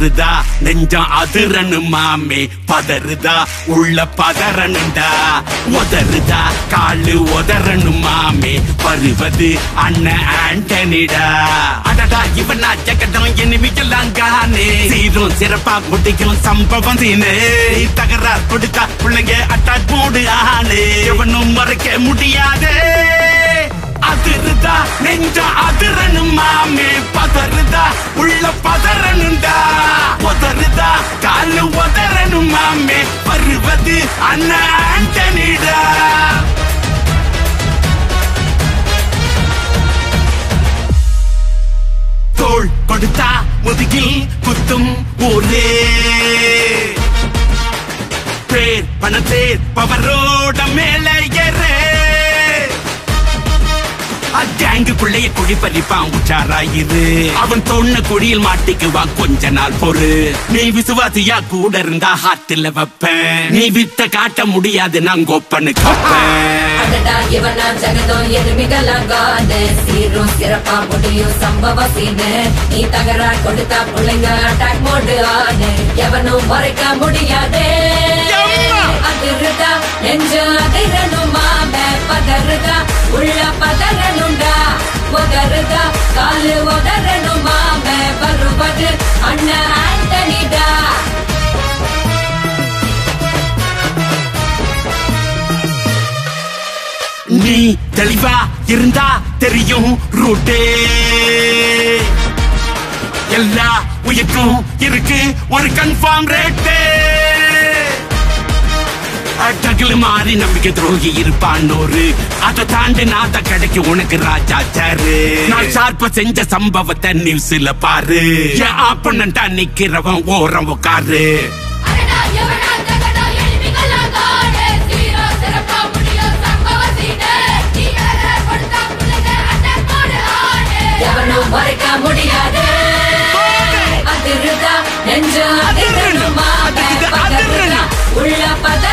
அதிருதா நெஞ்சம் அதிரனு மாமே பதறுதா உள்ள பதறனுண்டா உதறுதா காலு உதறனு மாமே வருவது அண்ணன் ஆண்டனிடா அடடா இவனா ஜகடம் எனிமிக்கலாம் காணே சீரும் சிறப்பா முடிக்கும் சம்பவம் சீனே தகராறு கொடுத்தா பிள்ளைங்க அட்டாக் போடு ஆனே எவனும் மறைக்க முடியாதே அதிருதா நெஞ்ச அதிரனு மாமே பதறுதா உள்ள பதறனுண்டா உதறுதா காலு உதறனு மாமே வருவது அண்ணன் ஆண்டனிடா தோள் கொடுத்தா முதுகில் குத்தும் ஊரே பேர் பணத்தேர் பவரோட மேலே ஏறே கேங்குக்குள்ளைய குழி பறிப்பான் உச்சாராயிரு அவன் தொன்ன குழியில் மாட்டிக்குவான் கொஞ்ச நாள் பொறு நீ விசுவாசியா கூட இருந்தா ஹார்ட்ல வைப்பேன் நீ வித்த காட்ட முடியாது நான் கோப்பனு காப்பேன் சீரும் சிறப்பா முடியும் சம்பவ சீனு நீ தகராறு கொடுத்தா பிள்ளைங்க அட்டாக் மோடு ஆனு எவனும் மறைக்க முடியாதே அதிருதா நெஞ்சு அதிரனும் மாமே பதறுதா உள்ள பதறனுண்டா உதறுதா காலு உதறனும் மாமே வருவது அண்ணன் ஆண்டனிடா நீ தெளிவா இருந்தா தெரியும் ரூட்டே எல்லா உயிர்க்கும் இருக்கு ஒரு கன்ஃபார்ம் ரேட்டே அட்டகில் மாறி நம்பிக்கை துரோகி இருப்பான்னோரு அதை தாண்டி நாத்த கிடைக்கு உனக்கு ராஜா சாரு நான் ஷார்ப்ப செஞ்ச சம்பவத்தை நியூஸ்ல பாரு என் ஆப்பனண்டா நிக்கிறவன் ஓரம் உட்காரு மறைக்க முடியாது அதிருதா நெஞ்சு அதிரனும் மாமே பதறுதா உள்ள பத